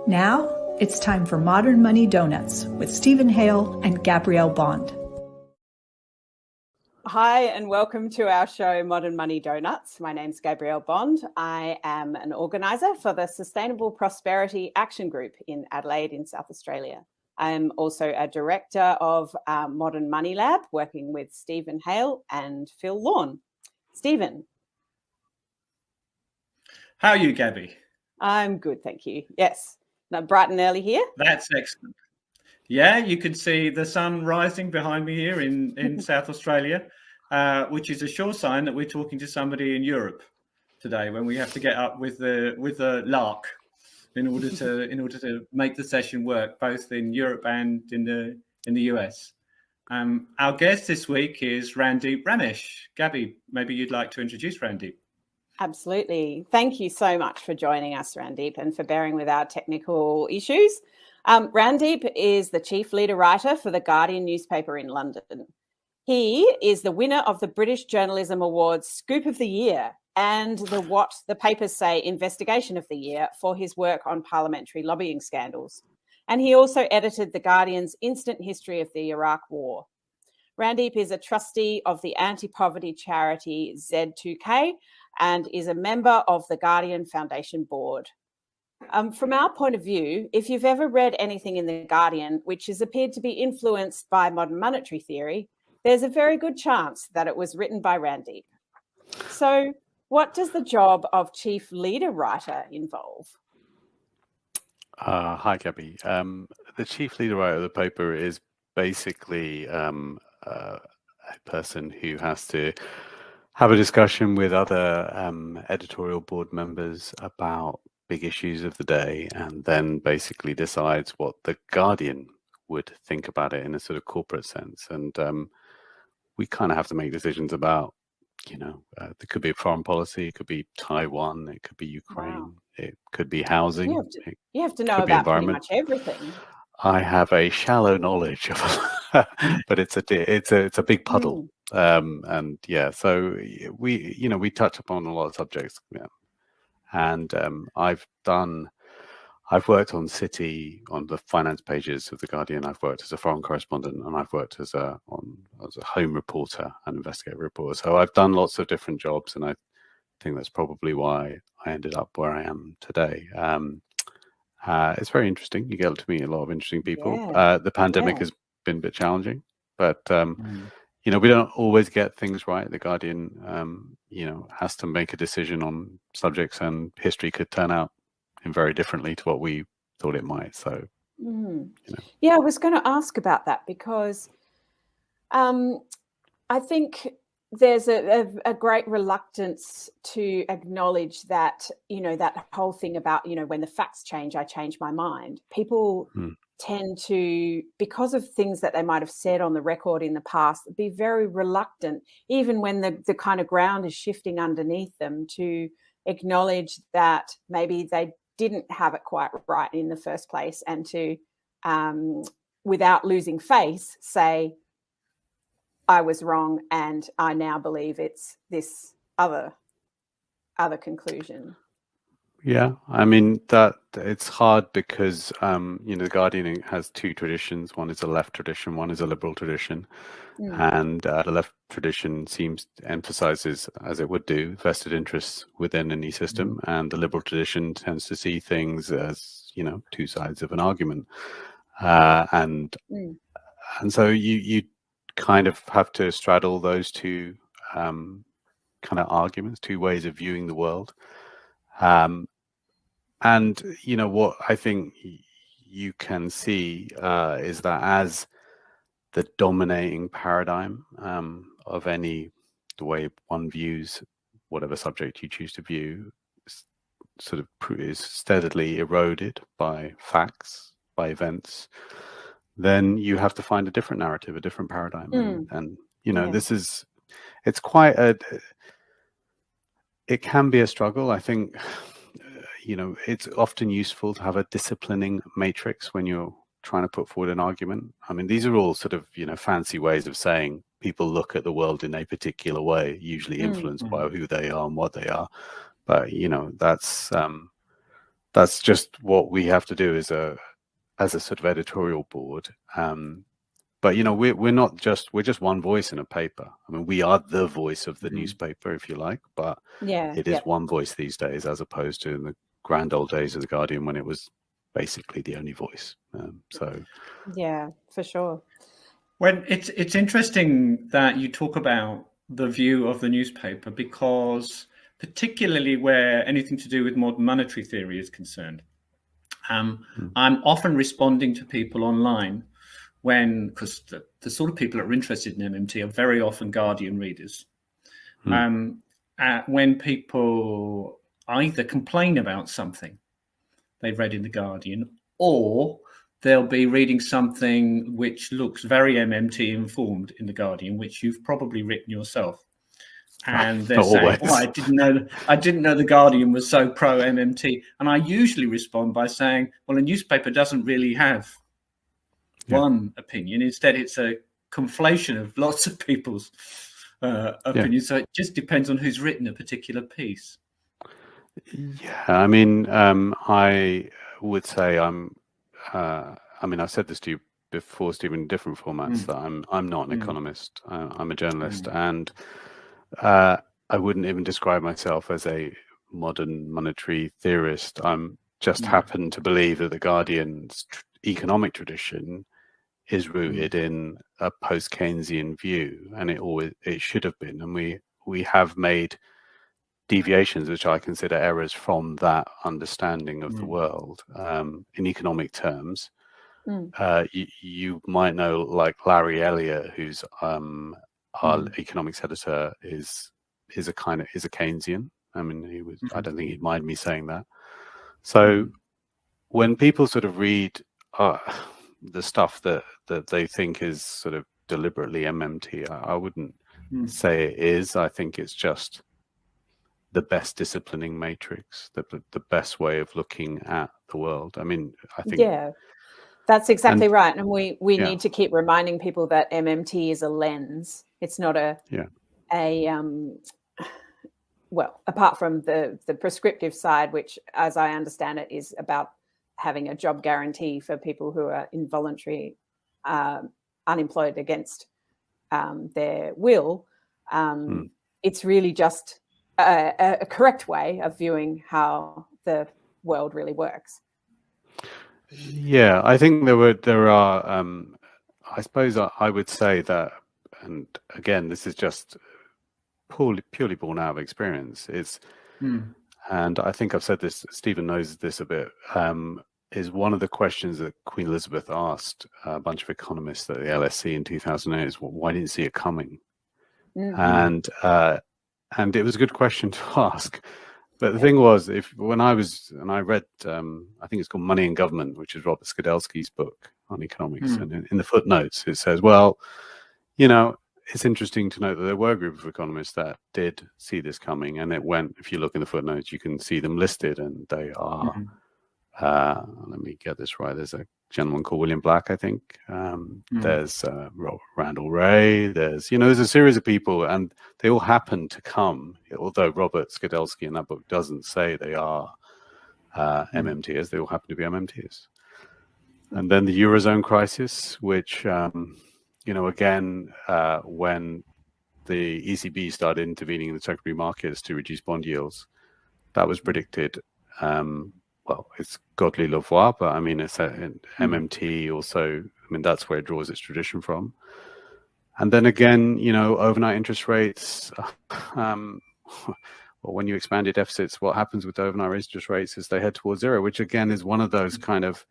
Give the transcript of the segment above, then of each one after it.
Now, it's time for Modern Money Doughnuts with Stephen Hale and Gabrielle Bond. Hi, and welcome to our show, Modern Money Doughnuts. My name's Gabrielle Bond. I am an organiser for the Sustainable Prosperity Action Group in Adelaide in South Australia. I am also a director of Modern Money Lab, working with Stephen Hale and Phil Lawn. Stephen. How are you, Gabby? I'm good, thank you. Yes, bright and early here. That's excellent. Yeah, you can see the sun rising behind me here in South Australia, which is a sure sign that we're talking to somebody in Europe today when we have to get up with the lark in order to make the session work, both in Europe and in the US. Our guest this week is Randeep Ramesh. Gabby, maybe you'd like to introduce Randeep. Absolutely. Thank you so much for joining us, Randeep, and for bearing with our technical issues. Randeep is the chief leader writer for The Guardian newspaper in London. He is the winner of the British Journalism Awards Scoop of the Year and the What the Papers Say Investigation of the Year for his work on parliamentary lobbying scandals. And he also edited The Guardian's Instant History of the Iraq War. Randeep is a trustee of the anti-poverty charity Z2K and is a member of the Guardian Foundation Board. From our point of view, if you've ever read anything in The Guardian which has appeared to be influenced by modern monetary theory, there's a very good chance that it was written by Randeep. So what does the job of chief leader writer involve? Hi, Gabby. The chief leader writer of the paper is basically a person who has to have a discussion with other editorial board members about big issues of the day, and then basically decides what the Guardian would think about it in a sort of corporate sense. And we kind of have to make decisions about, there could be foreign policy, it could be Taiwan, it could be Ukraine, It could be housing. You have to know about pretty much everything. I have a shallow knowledge of, but it's a big puddle. And yeah, so we touch upon a lot of subjects. Yeah. And I've worked on City, on the finance pages of The Guardian. I've worked as a foreign correspondent, and I've worked as a home reporter and investigative reporter. So I've done lots of different jobs, and I think that's probably why I ended up where I am today. It's very interesting. You get to meet a lot of interesting people. Yeah. The pandemic has been a bit challenging, but we don't always get things right. The Guardian, has to make a decision on subjects, and history could turn out very differently to what we thought it might. So, yeah, I was going to ask about that because I think there's a great reluctance to acknowledge that, that whole thing about, when the facts change, I change my mind. People tend to, because of things that they might have said on the record in the past, be very reluctant, even when the kind of ground is shifting underneath them, to acknowledge that maybe they didn't have it quite right in the first place, and to, without losing face, say, I was wrong and I now believe it's this other conclusion. Yeah, I mean, that it's hard because, The Guardian has two traditions. One is a left tradition, one is a liberal tradition. And the left tradition emphasizes, as it would do, vested interests within any system. And the liberal tradition tends to see things as, two sides of an argument. And so you kind of have to straddle those two kind of arguments, two ways of viewing the world. And what I think you can see is that as the dominating paradigm of the way one views whatever subject you choose to view sort of is steadily eroded by facts, by events, then you have to find a different narrative, a different paradigm. And it can be a struggle. I think, it's often useful to have a disciplining matrix when you're trying to put forward an argument. I mean, these are all sort of, fancy ways of saying people look at the world in a particular way, usually influenced by who they are and what they are. But, that's that's just what we have to do as a sort of editorial board. But we're not just we're just one voice in a paper. I mean, we are the voice of the newspaper, if you like, but it is one voice these days, as opposed to in the grand old days of the Guardian when it was basically the only voice. So yeah, for sure. Well, it's interesting that you talk about the view of the newspaper, because particularly where anything to do with modern monetary theory is concerned, I'm often responding to people online because the sort of people that are interested in MMT are very often Guardian readers. When people either complain about something they've read in the Guardian, or they'll be reading something which looks very MMT informed in the Guardian, which you've probably written yourself, and they're saying, "Oh, I didn't know the Guardian was so pro MMT." And I usually respond by saying, "Well, a newspaper doesn't really have one opinion. Instead, it's a conflation of lots of people's opinions. So it just depends on who's written a particular piece." Yeah, I mean, I would say I mean, I've said this to you before, Stephen, in different formats, that I'm not an economist. I'm a journalist, and I wouldn't even describe myself as a modern monetary theorist. I'm just happen to believe that the Guardian's economic tradition is rooted in a post-Keynesian view, and it should have been. And we have made deviations, which I consider errors from that understanding of the world. In economic terms, you might know, like Larry Elliott, who's our economics editor, is a Keynesian. I mean, he was. I don't think he'd mind me saying that. So when people sort of read the stuff that they think is sort of deliberately MMT, I wouldn't say it is. I think it's just the best disciplining matrix, the best way of looking at the world. I mean, I think that's exactly right. And we need to keep reminding people that MMT is a lens. It's not well, apart from the prescriptive side, which, as I understand it, is about having a job guarantee for people who are involuntary unemployed against their will. It's really just a correct way of viewing how the world really works. Yeah, I think there are. I suppose I would say that, and again, this is just purely born out of experience. And I think I've said this. Stephen knows this a bit. Is one of the questions that Queen Elizabeth asked a bunch of economists at the LSE in 2008 is, well, why didn't you see it coming? And it was a good question to ask. But the thing was, when I read, I think it's called Money and Government, which is Robert Skidelsky's book on economics, and in the footnotes it says, well, it's interesting to note that there were a group of economists that did see this coming, and it went. If you look in the footnotes, you can see them listed, and they are. Let me get this right. There's a gentleman called William Black, I think. There's Randall Wray. There's a series of people, and they all happen to come. Although Robert Skidelsky in that book doesn't say they are MMTers, they all happen to be MMTers. And then the Eurozone crisis, which again, when the ECB started intervening in the secondary markets to reduce bond yields, that was predicted. Well, it's godly le voir, but I mean, it's MMT also. I mean, that's where it draws its tradition from. And then again, overnight interest rates. Well, when you expand your deficits, what happens with overnight interest rates is they head towards zero, which again is one of those kind of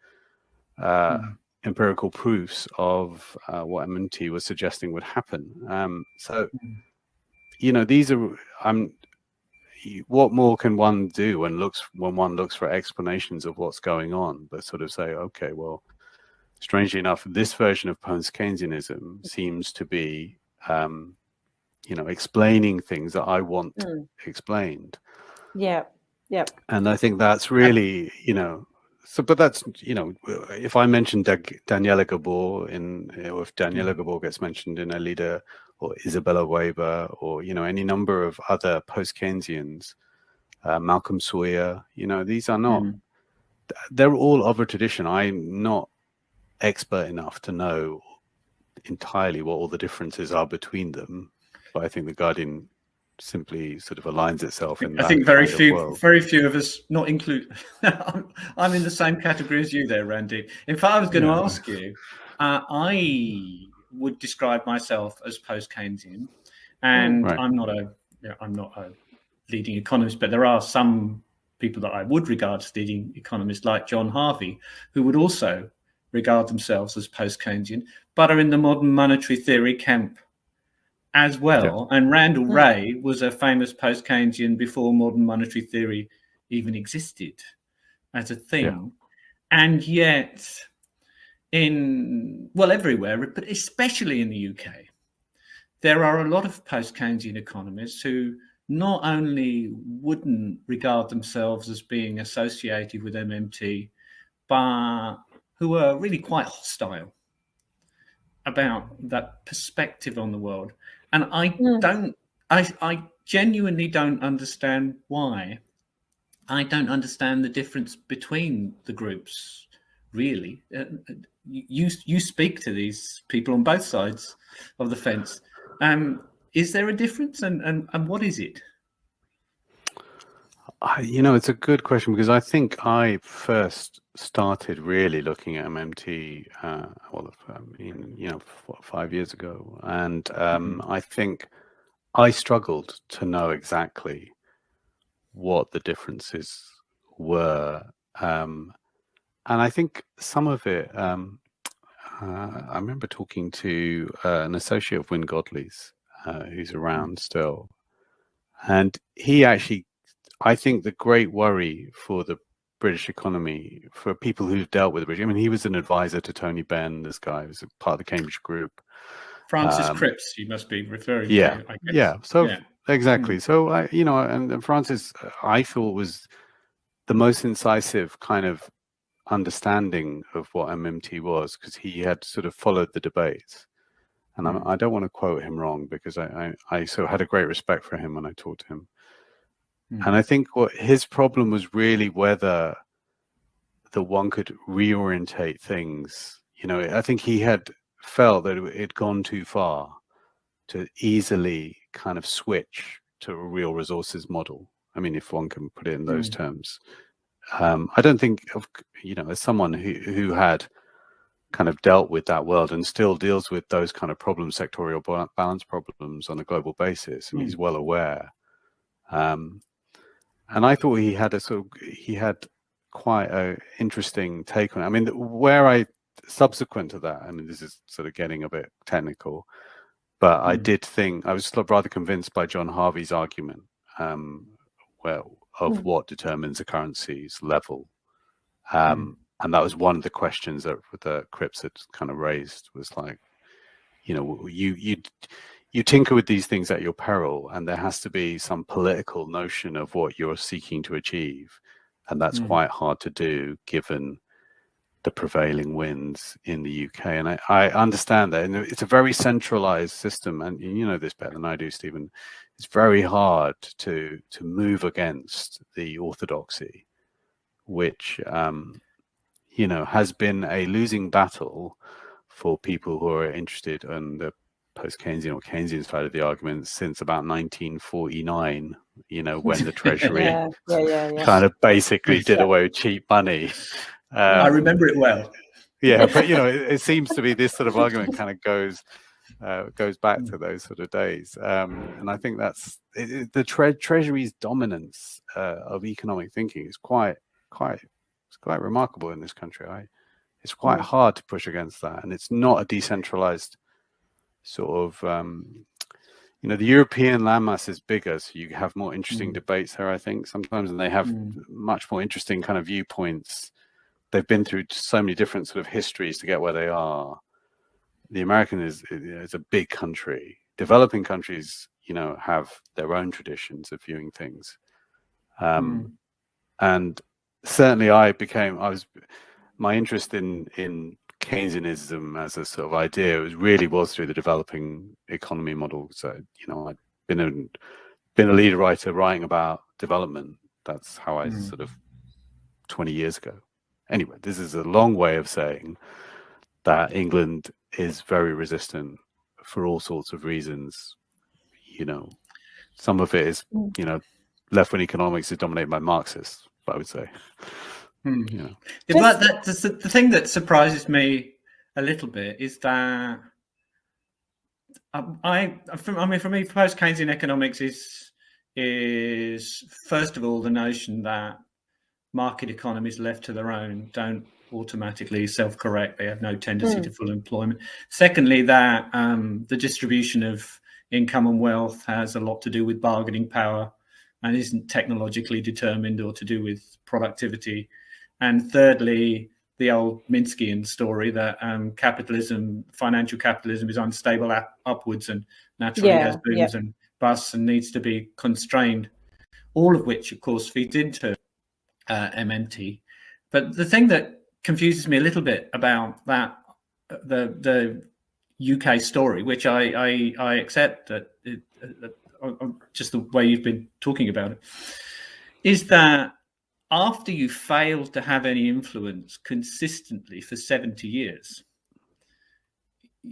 empirical proofs of what MMT was suggesting would happen. So, these are. What more can one do when one looks for explanations of what's going on, but sort of say, okay, well, strangely enough, this version of post-Keynesianism seems to be, explaining things that I want explained. Yeah. And I think that's really, but that's, if I mention Daniela Gabor or if Daniela Gabor gets mentioned in a leader, or Isabella Weber, or any number of other post-Keynesians, Malcolm Sawyer, these are not they're all of a tradition. I'm not expert enough to know entirely what all the differences are between them, but I think the Guardian simply sort of aligns itself in I that think kind of world. very few of us, not include. I'm in the same category as you there, Randy. In fact, I was going to ask you. I would describe myself as post-Keynesian, and Right. I'm not a leading economist, but there are some people that I would regard as leading economists, like John Harvey, who would also regard themselves as post-Keynesian, but are in the modern monetary theory camp as well. And Randall Wray was a famous post-Keynesian before modern monetary theory even existed as a thing. And yet everywhere, but especially in the UK, there are a lot of post-Keynesian economists who not only wouldn't regard themselves as being associated with MMT, but who are really quite hostile about that perspective on the world. And I genuinely don't understand why. I don't understand the difference between the groups, really. You speak to these people on both sides of the fence. Is there a difference, and what is it? It's a good question, because I think I first started really looking at MMT 5 years ago, and I think I struggled to know exactly what the differences were, and I think some of it. I remember talking to an associate of Wynne Godley's, who's around still, and he actually, I think the great worry for the British economy, for people who've dealt with the British, I mean, he was an advisor to Tony Benn, this guy was a part of the Cambridge Group. Francis Cripps, you must be referring to, I guess. Exactly. So, and Francis, I thought, was the most incisive kind of understanding of what MMT was, because he had sort of followed the debates. And I don't want to quote him wrong, because I so had a great respect for him when I talked to him. And I think what his problem was really whether the one could reorientate things. I think he had felt that it had gone too far to easily kind of switch to a real resources model. I mean, if one can put it in those terms. I don't think as someone who had kind of dealt with that world and still deals with those kind of problems, sectorial balance problems on a global basis, and he's well aware. And I thought he had quite a interesting take on it. I mean, subsequent to that, I mean, this is sort of getting a bit technical, but I did think I was rather convinced by John Harvey's argument, of what determines a currency's level. And that was one of the questions that Cripps had kind of raised, was like, you tinker with these things at your peril, and there has to be some political notion of what you're seeking to achieve. And that's quite hard to do given the prevailing winds in the UK. And I understand that. And it's a very centralized system. And you know this better than I do, Stephen. It's very hard to move against the orthodoxy, which, has been a losing battle for people who are interested in the post-Keynesian or Keynesian side of the argument since about 1949, when the Treasury kind of basically did away with cheap money. I remember it well. Yeah, but it seems to be this sort of argument kind of goes back to those sort of days, and I think that's the Treasury's dominance of economic thinking is quite remarkable in this country. It's quite hard to push against that, and it's not a decentralized sort of. The European landmass is bigger, so you have more interesting debates there, I think, sometimes, and they have much more interesting kind of viewpoints. They've been through so many different sort of histories to get where they are. The American is a big country. Developing countries, have their own traditions of viewing things. And certainly my interest in Keynesianism as a sort of idea was through the developing economy model. So, I've been a leader writer writing about development. That's how I sort of 20 years ago. Anyway, this is a long way of saying that England is very resistant for all sorts of reasons. You know, some of it is, you know, left-wing economics is dominated by Marxists, I would say. You know. But the thing that surprises me a little bit is that for me, post-Keynesian economics is first of all the notion that market economies left to their own don't automatically self-correct. They have no tendency to full employment. Secondly, that the distribution of income and wealth has a lot to do with bargaining power and isn't technologically determined or to do with productivity. And thirdly, the old Minskian story that financial capitalism is unstable upwards and naturally has booms and busts and needs to be constrained, all of which, of course, feeds into MMT. But the thing that confuses me a little bit about that, the UK story, which I accept that just the way you've been talking about it, is that after you failed to have any influence consistently for 70 years,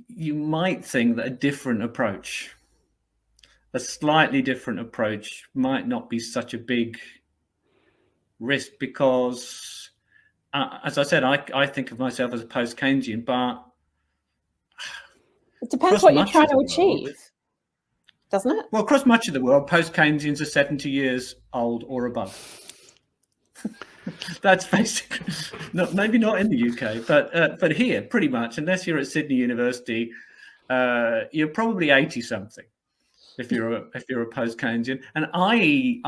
you might think that a slightly different approach might not be such a big risk, because as I said, I think of myself as a post-Keynesian, but it depends what you're trying to achieve, doesn't it? Well, across much of the world, post-Keynesians are 70 years old or above. That's basically maybe not in the UK, but here, pretty much, unless you're at Sydney University, you're probably 80 something if you're a post-Keynesian. And I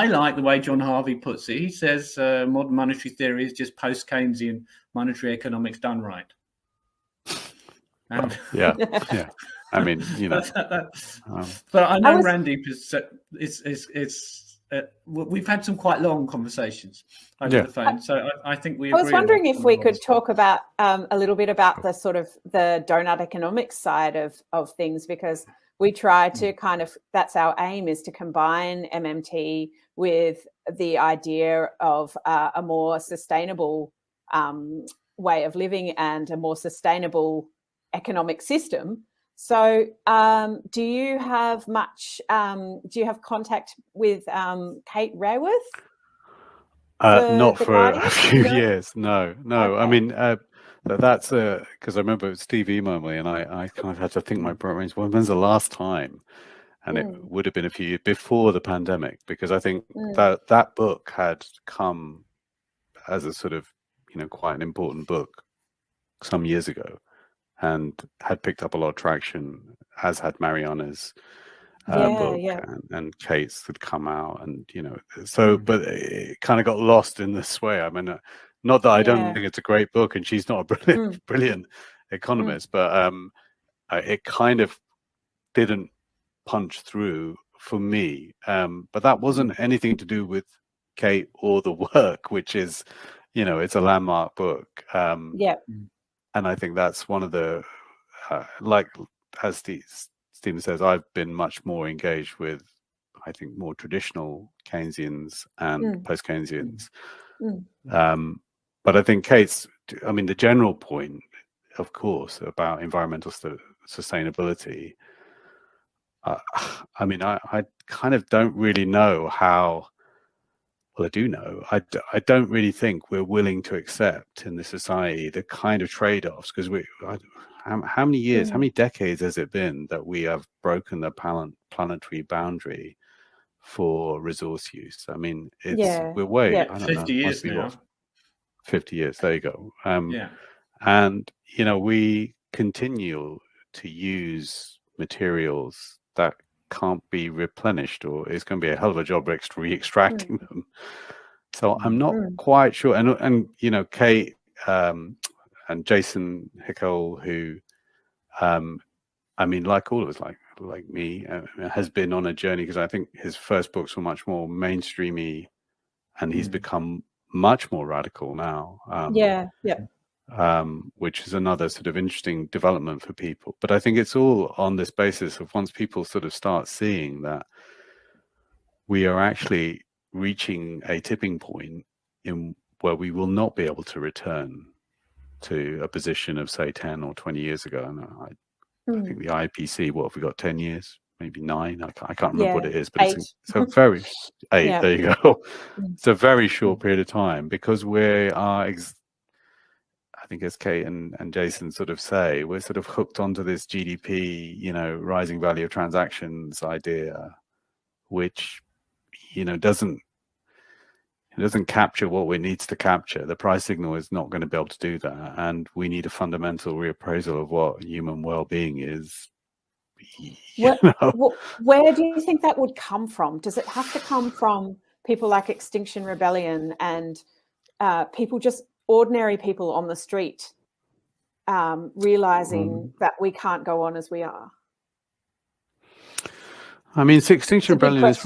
like the way John Harvey puts it. He says modern monetary theory is just post-Keynesian monetary economics done right. Yeah. I mean, you know. But I know Randeep is we've had some quite long conversations over the phone, so I think we agree. I was wondering if we could talk about a little bit about the sort of the donut economics side of things, because we try to kind of, that's our aim, is to combine MMT with the idea of a more sustainable way of living and a more sustainable economic system. So do you have contact with Kate Raworth? Not for a few years. No. Okay. I mean, that's because I remember Steve emailed me and I kind of had to think my brains, when's the last time? And it would have been a few years before the pandemic, because I think that book had come as a sort of, you know, quite an important book some years ago, and had picked up a lot of traction, as had Mariana's book. And Kate's had come out, and, you know, so, but it kind of got lost in this way. I mean, not that I don't think it's a great book, and she's not a brilliant economist, but it kind of didn't punch through for me. But that wasn't anything to do with Kate or the work, which is, you know, it's a landmark book. And I think that's one of the, like, as Stephen says, I've been much more engaged with, I think, more traditional Keynesians and post-Keynesians. But I think Kate's, I mean, the general point, of course, about environmental sustainability, I mean, I kind of don't really know how, well, I do know, I don't really think we're willing to accept in this society the kind of trade-offs, because how many years, how many decades has it been that we have broken the planetary boundary for resource use? I mean, we're way, I don't 50 know, years now. 50 years, there you go. And, you know, we continue to use materials that can't be replenished, or it's going to be a hell of a job re-extracting them. So I'm not quite sure. And you know, Kate and Jason Hickel, who I mean, like all of us, like me, has been on a journey, because I think his first books were much more mainstreamy, and he's become much more radical now. Which is another sort of interesting development for people. But I think it's all on this basis of, once people sort of start seeing that we are actually reaching a tipping point in where we will not be able to return to a position of, say, 10 or 20 years ago. And I think the IPC, what have we got, 10 years, maybe 9? I can't remember what it is, but 8. it's a very 8. Yeah. There you go. It's a very short period of time, because we are, I think, as Kate and Jason sort of say, we're sort of hooked onto this GDP, rising value of transactions idea, which, doesn't capture what it needs to capture. The price signal is not going to be able to do that, and we need a fundamental reappraisal of what human well-being is. Where do you think that would come from? Does it have to come from people like Extinction Rebellion and people, just ordinary people on the street, realizing that we can't go on as we are? I mean, Extinction Rebellion is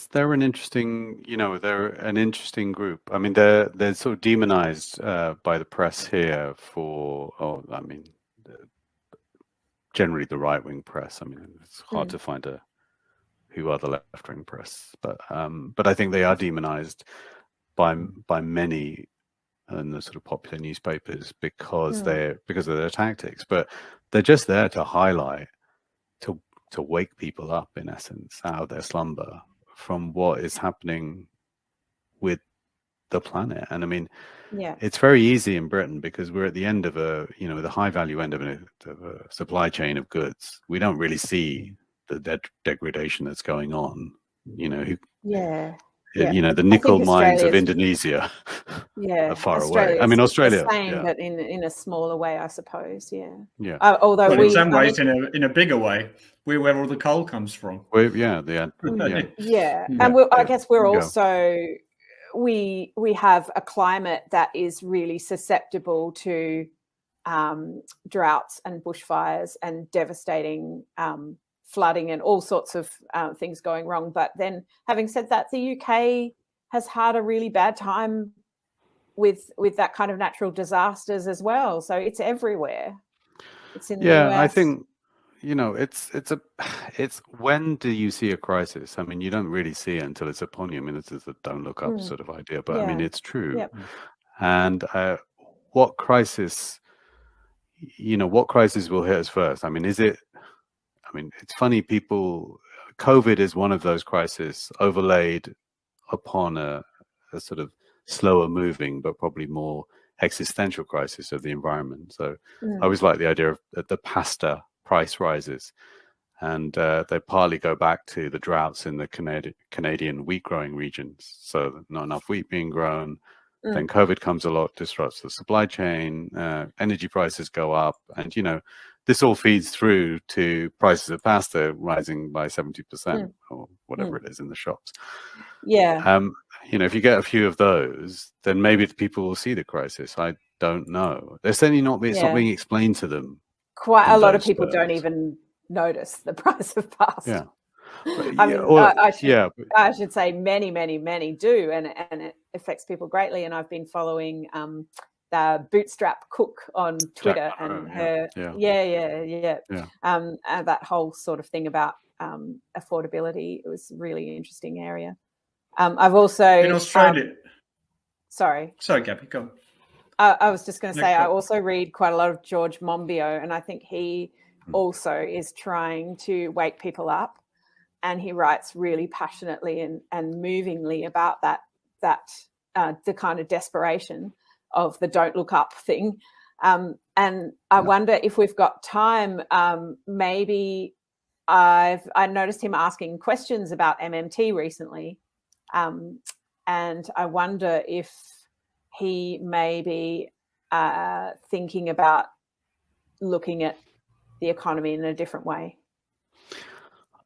they're an interesting, they're an interesting group. I mean, they're sort of demonized by the press here generally the right-wing press. I mean, it's hard to find who are the left-wing press, but I think they are demonized by many in the sort of popular newspapers because of their tactics. But they're just there to highlight, to wake people up, in essence, out of their slumber from what is happening with the planet. And I mean, it's very easy in Britain because we're at the end of the high value end of a supply chain of goods. We don't really see the degradation that's going on. The nickel mines of Indonesia are far away. I mean, Australia, but in a smaller way, I suppose. Although in some ways, in a bigger way, we're where all the coal comes from. And I guess we're also we have a climate that is really susceptible to droughts and bushfires and devastating flooding and all sorts of things going wrong. But then, having said that, the UK has had a really bad time with that kind of natural disasters as well. So it's everywhere. It's in the US. I think it's when do you see a crisis? I mean, you don't really see it until it's upon you. I mean, this is a don't look up sort of idea, but I mean, it's true. And what crisis will hit us first? I mean, it's funny, COVID is one of those crises overlaid upon a sort of slower moving, but probably more existential crisis of the environment. So I always like the idea of the pasta price rises, and they partly go back to the droughts in the Canadian wheat growing regions. So not enough wheat being grown. Then COVID comes along, disrupts the supply chain, energy prices go up, and this all feeds through to prices of pasta rising by 70% or whatever it is in the shops. If you get a few of those, then maybe the people will see the crisis. I don't know. They're certainly not. It's not being explained to them. Quite a lot of people don't even notice the price of pasta. I should say many do, and it affects people greatly. And I've been following the Bootstrap Cook on Twitter, and her, that whole sort of thing about affordability. It was a really interesting area. I've also in Australia. Sorry, Gabby, go on. I was just going to say, I also read quite a lot of George Monbiot, and I think he also is trying to wake people up, and he writes really passionately and movingly about that the kind of desperation of the don't look up thing. And I wonder if we've got time, maybe I noticed him asking questions about MMT recently, and I wonder if he may be thinking about looking at the economy in a different way.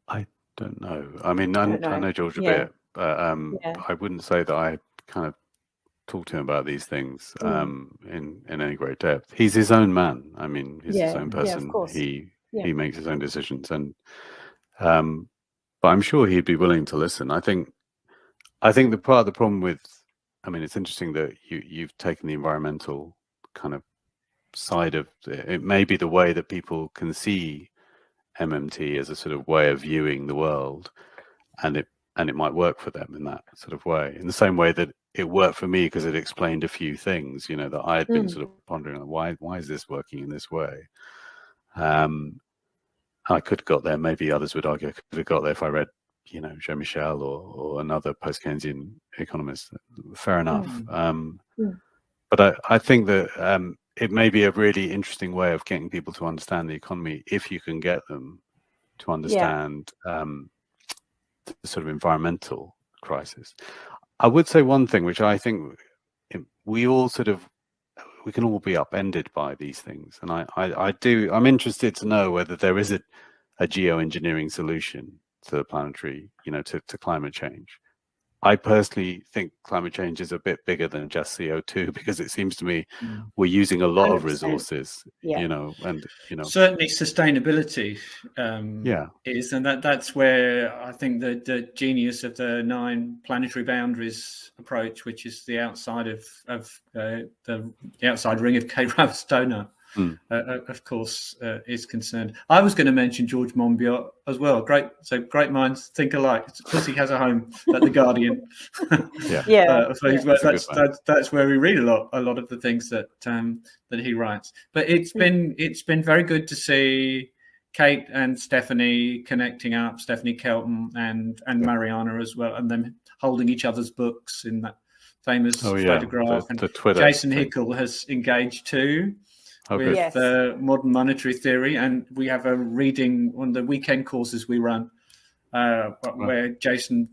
I don't know. I mean, I know George a bit, but I wouldn't say that I kind of talk to him about these things in any great depth. He's his own man. I mean, he's his own person. He makes his own decisions, and but I'm sure he'd be willing to listen. I think the part of the problem with, I mean, it's interesting that you've taken the environmental kind of side of it. It may be the way that people can see MMT as a sort of way of viewing the world, and it might work for them in that sort of way, in the same way that it worked for me because it explained a few things, you know, that I had been sort of pondering on. Why is this working in this way? I could have got there. Maybe others would argue I could have got there if I read, you know, Jean-Michel or another post-Keynesian economist. Fair enough. But I think that it may be a really interesting way of getting people to understand the economy if you can get them to understand the sort of environmental crisis. I would say one thing, which I think we can all be upended by these things. And I'm interested to know whether there is a geoengineering solution to the planetary, you know, to climate change. I personally think climate change is a bit bigger than just CO2 because it seems to me we're using a lot 100%. Of resources, you know, and, you know. Certainly sustainability is, and that's where I think the genius of the 9 planetary boundaries approach, which is the outside of the outside ring of Gabrielle's donut, of course, is concerned. I was going to mention George Monbiot as well. Great minds think alike. Because he has a home at the Guardian. That's where we read a lot of the things that he writes. But it's been very good to see Kate and Stephanie connecting up, Stephanie Kelton and Mariana as well, and them holding each other's books in that famous photograph. The Twitter Jason thing. Hickel has engaged too. With modern monetary theory, and we have a reading on the weekend courses we run where Jason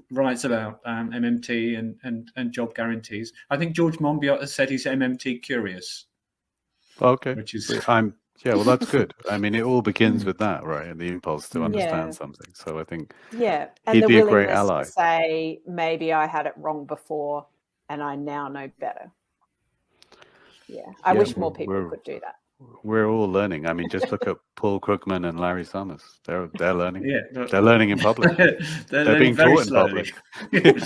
writes about MMT and job guarantees. I think George Monbiot has said he's MMT curious. Okay, which is well, that's good. I mean, it all begins with that, right? And the impulse to understand something. So I think and he'd the be a willingness great ally. to say, maybe I had it wrong before, and I now know better. I wish more people could do that. We're all learning. I mean, just look at Paul Krugman and Larry Summers. They're learning. They're learning in public. they're being taught slowly. in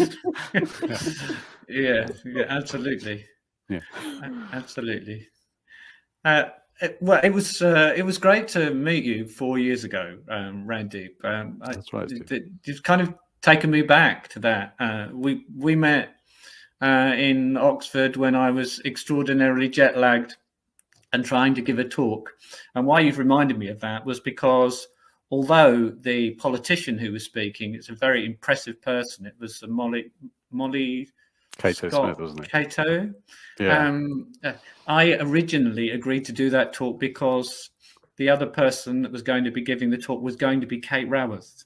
public. Absolutely. Yeah, absolutely. Well, it was great to meet you 4 years ago, Randeep. That's right. It's kind of taken me back to that. We met in Oxford when I was extraordinarily jet lagged and trying to give a talk. And why you've reminded me of that was because although the politician who was speaking is a very impressive person, it was Molly Cato Scott, Smith, wasn't it? Cato. Yeah. I originally agreed to do that talk because the other person that was going to be giving the talk was going to be Kate Raworth.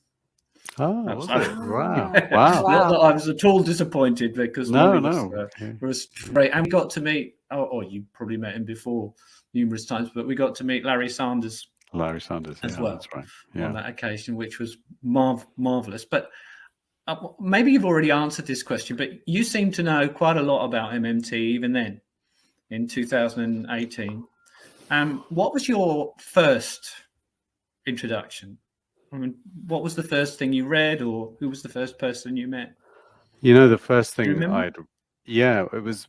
Oh, was it? Wow. Not that I was at all disappointed because it was great. And we got to meet, you probably met him before numerous times, but we got to meet Larry Sanders as well. That's right. On that occasion, which was marvelous. But maybe you've already answered this question, but you seem to know quite a lot about MMT even then in 2018. What was your first introduction? I mean, what was the first thing you read, or who was the first person you met? You know, the first thing it was it was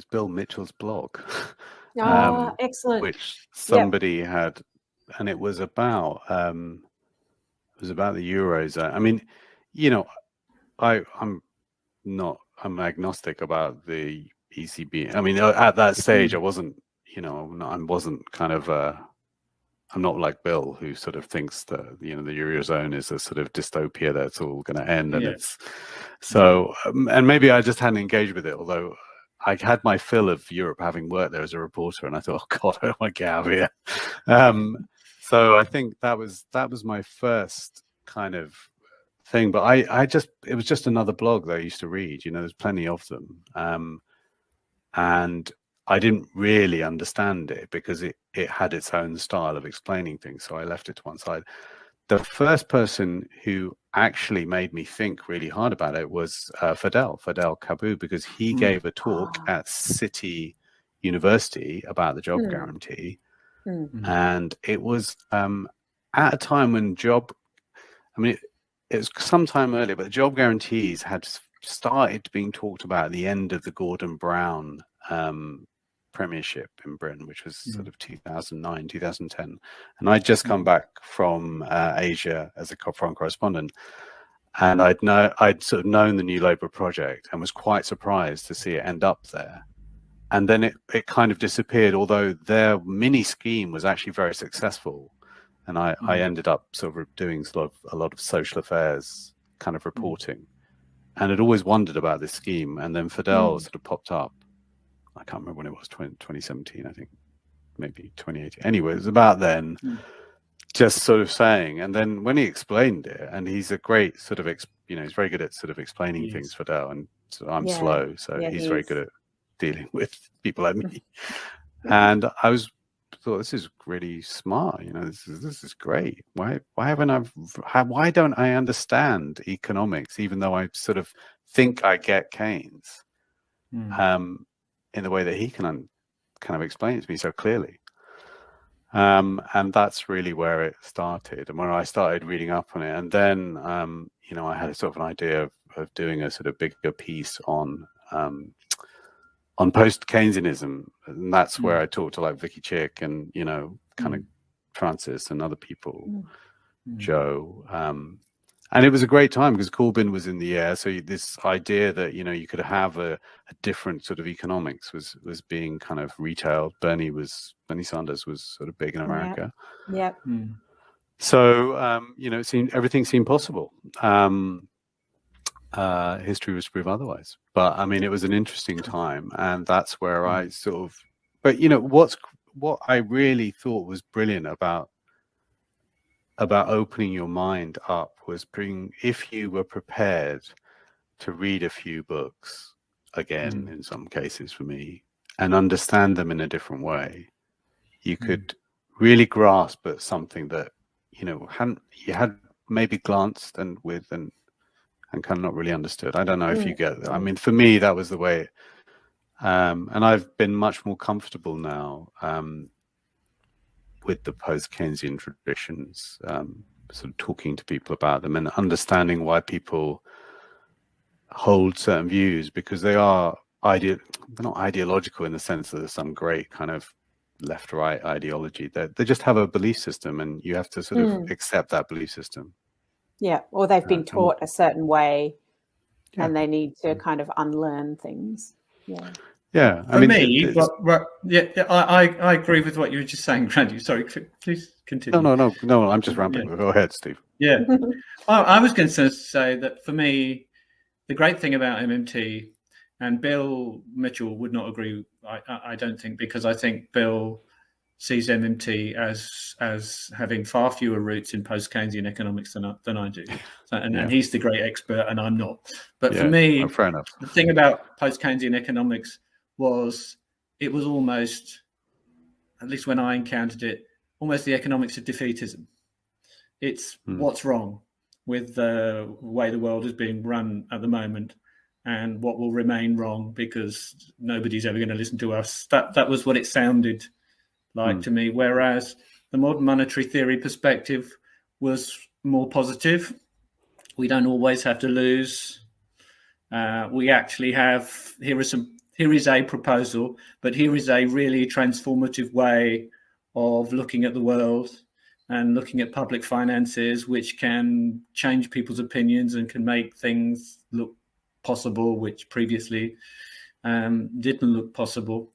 Bill Mitchell's blog. Excellent. Which somebody had, and it was about the Eurozone. I mean, you know, I'm agnostic about the ECB. I mean, at that stage, I wasn't kind of I'm not like Bill, who sort of thinks that, you know, the Eurozone is a sort of dystopia that's all going to end. And it's so, and maybe I just hadn't engaged with it, although I had my fill of Europe having worked there as a reporter. And I thought, oh God, I want to get out of here. So I think that was my first kind of thing. But it was just another blog that I used to read. You know, there's plenty of them. And I didn't really understand it because it had its own style of explaining things. So I left it to one side. The first person who actually made me think really hard about it was Fidel Cabu, because he gave a talk at City University about the job guarantee. And it was at a time when it was sometime earlier, but the job guarantees had started being talked about at the end of the Gordon Brown premiership in Britain, which was sort of 2009, 2010. And I'd just come back from Asia as a foreign correspondent. And I'd sort of known the New Labour project and was quite surprised to see it end up there. And then it kind of disappeared, although their mini scheme was actually very successful. And I ended up sort of doing a lot of social affairs kind of reporting, and had always wondered about this scheme. And then Fidel sort of popped up. I can't remember when it was, 2017, I think, maybe 2018. Anyway, it was about then, just sort of saying. And then when he explained it, and he's a great sort of, he's very good at sort of explaining things, Fidel, and so I'm slow, so he's very good at dealing with people like me. And I thought, this is really smart. This is great. Why don't I understand economics, even though I sort of think I get Keynes, in the way that he can kind of explain it to me so clearly. And that's really where it started, and when I started reading up on it. And then I had a sort of an idea of doing a sort of bigger piece on post-Keynesianism, and that's where I talked to like Vicky Chick and kind of Francis and other people, Joe, and it was a great time because Corbyn was in the air. So this idea that you could have a different sort of economics was being kind of retailed. Bernie Sanders was sort of big in America. Yep. So everything seemed possible. History was to prove otherwise. But I mean, it was an interesting time, and that's where I sort of. But what I really thought was brilliant about opening your mind up was if you were prepared to read a few books again, in some cases for me, and understand them in a different way, you could really grasp at something that you had maybe glanced and kind of not really understood. I don't know if you get that. I mean, for me, that was the way. And I've been much more comfortable now with the post-Keynesian traditions, sort of talking to people about them and understanding why people hold certain views, because they're not ideological in the sense that there's some great kind of left-right ideology. They just have a belief system, and you have to sort of accept that belief system. Yeah, or they've been taught a certain way, and they need to kind of unlearn things. Yeah, I mean, I agree with what you were just saying, Randy. Sorry, please continue. No, I'm just rambling. Go ahead, Steve. Yeah, I was going to say that for me, the great thing about MMT, and Bill Mitchell would not agree, I don't think, because I think Bill sees MMT as having far fewer roots in post-Keynesian economics than I do. And he's the great expert and I'm not. But for me, fair enough. The thing about post-Keynesian economics was it was almost, at least when I encountered it, almost the economics of defeatism. It's what's wrong with the way the world is being run at the moment and what will remain wrong because nobody's ever going to listen to us. That was what it sounded like to me, whereas the modern monetary theory perspective was more positive. We don't always have to lose. We actually have, here is a proposal, but here is a really transformative way of looking at the world and looking at public finances, which can change people's opinions and can make things look possible, which previously didn't look possible.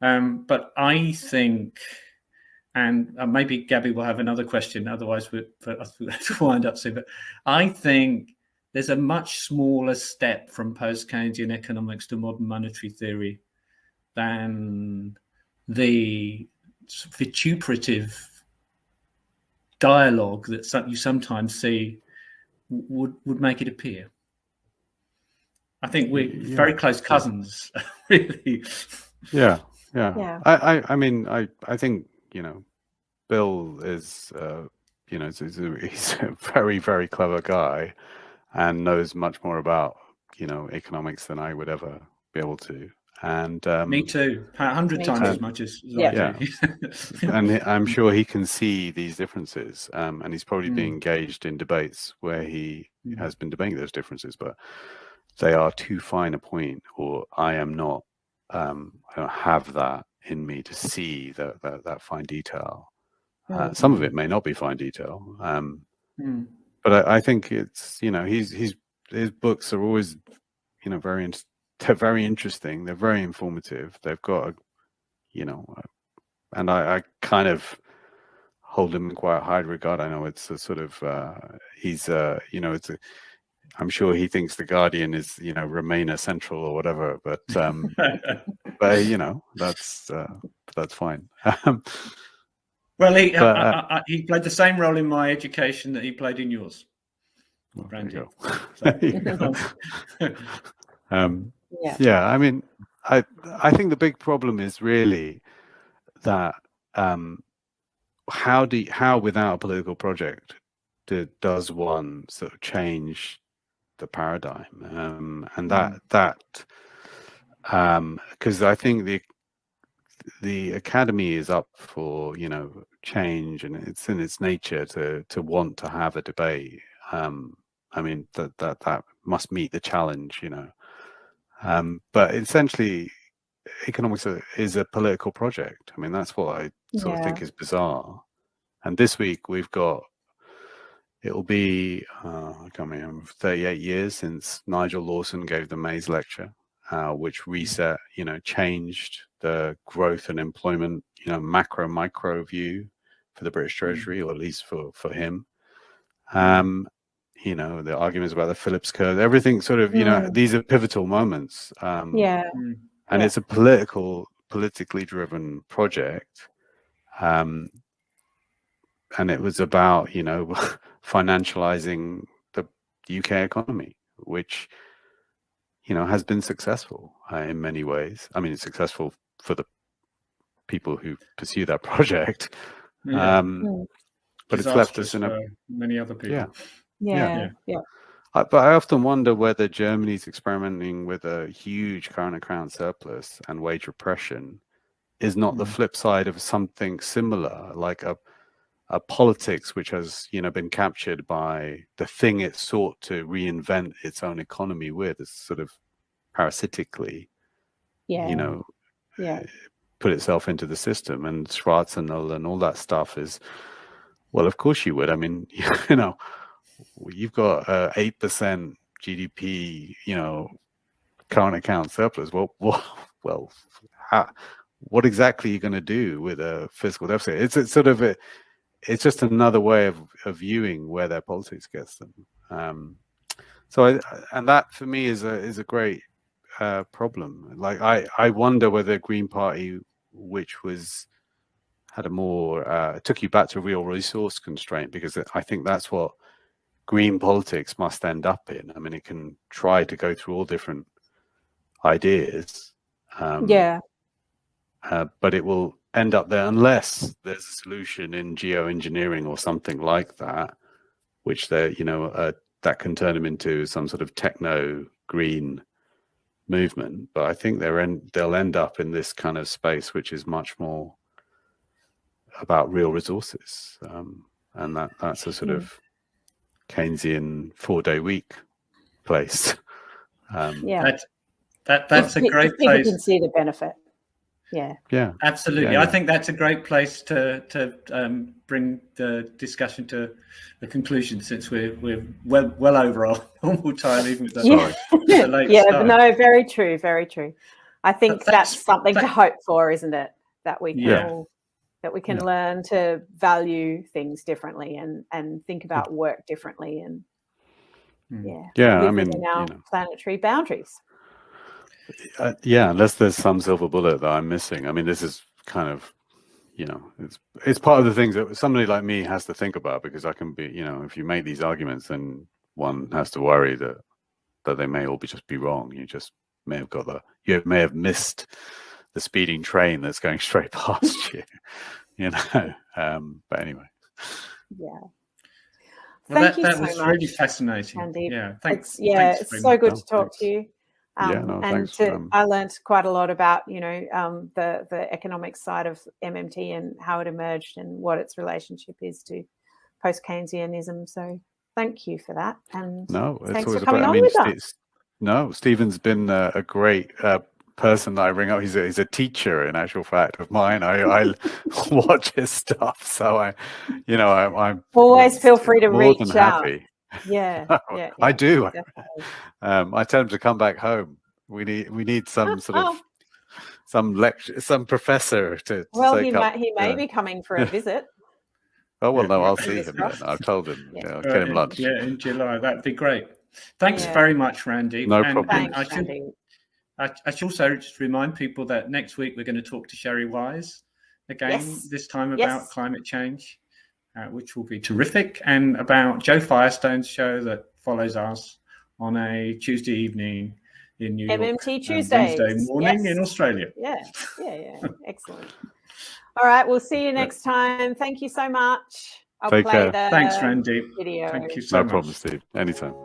But I think, and maybe Gabby will have another question, otherwise we'll have to wind up soon, but I think there's a much smaller step from post-Keynesian economics to modern monetary theory than the vituperative dialogue that you sometimes see would make it appear. I think we're very close cousins, really. Yeah. I mean, I think, Bill is, he's a very, very clever guy and knows much more about, economics than I would ever be able to. And me too, 100 times as much as I do. And I'm sure he can see these differences, and he's probably being engaged in debates where he has been debating those differences, but they are too fine a point, or I am not. I don't have that in me to see that fine detail. Some of it may not be fine detail, But I think it's, his books are always, they're very interesting. They're very informative. They've got and I kind of hold him in quite a high regard. I know it's a sort of he's it's a, I'm sure he thinks the Guardian is Remainer Central or whatever, but that's fine. Well, he played the same role in my education that he played in yours. Well, Randy. Yeah, I mean, I think the big problem is really that how without a political project does one sort of change the paradigm, and that because I think the academy is up for change, and it's in its nature to want to have a debate. I mean that must meet the challenge, but essentially economics is a political project. I mean, that's what I sort of think is bizarre. And this week it'll be I can't remember, 38 years since Nigel Lawson gave the Mays lecture, which reset, changed the growth and employment, macro micro view for the British Treasury, or at least for him. The arguments about the Phillips curve, everything sort of, these are pivotal moments. And it's a politically driven project. And it was about, financializing the UK economy, which, has been successful in many ways. I mean, it's successful for the people who pursue that project. But it's left us in many other people. But I often wonder whether Germany's experimenting with a huge current account surplus and wage repression is not the flip side of something similar, like a politics which has been captured by the thing it sought to reinvent its own economy with, is sort of parasitically put itself into the system. And Schwarzenegger and all that stuff is, well, of course you would. I mean, you've got 8% GDP, current account surplus. Well, what exactly are you going to do with a fiscal deficit? It's sort of it's just another way of viewing where their politics gets them. And that for me is a great problem. Like I wonder whether the Green Party, which had a more took you back to real resource constraint, because I think that's what green politics must end up in. I mean, it can try to go through all different ideas, but it will end up there unless there's a solution in geoengineering or something like that, which that can turn them into some sort of techno green movement. But I think they'll end up in this kind of space, which is much more about real resources, and that's a sort of Keynesian 4-day week place. That's a great place. People can see the benefit. Yeah, absolutely. I think that's a great place to bring the discussion to a conclusion, since we're well over our normal time, even with the late start. No, very true, very true. I think that's something to hope for, isn't it? That we can learn to value things differently and think about work differently, and I mean, within our planetary boundaries. Unless there's some silver bullet that I'm missing. I mean, this is kind of, it's part of the things that somebody like me has to think about, because I can be, if you make these arguments, then one has to worry that they may all just be wrong. You just may have you may have missed the speeding train that's going straight past you, but anyway. Thank you that so was much, really fascinating. Randeep. Yeah, thanks. It's so good to talk to you. Thanks. I learned quite a lot about the economic side of MMT and how it emerged and what its relationship is to post-Keynesianism. So thank you for that, and thanks for coming on with us. Stephen's been a great person that I bring up. He's a teacher, in actual fact, of mine. I watch his stuff, so I'm always feel free to more reach than out. happy. Yeah, yeah, I yeah, do. definitely. I tell him to come back home. We need some sort of some professor to Well, take up. he may be coming for a visit. Oh well, no, I'll see Fingers him then. crossed. I've told him. Yeah. Yeah, I'll get him lunch. in July. That'd be great. Thanks Yeah. very much, Randeep. No and, problem. And Thanks, Randy. I should also just remind people that next week we're going to talk to Sherry Wise again, Yes. this time about Yes. climate change, which will be terrific, and about Joe Firestone's show that follows us on a Tuesday evening in New York. MMT Tuesdays. Wednesday morning Yes. in Australia. Yeah. Excellent. All right, we'll see you next time. Thank you so much. I'll Take play care. the Thanks, Randeep. video. Thank you so No much. problem, Steve. Anytime.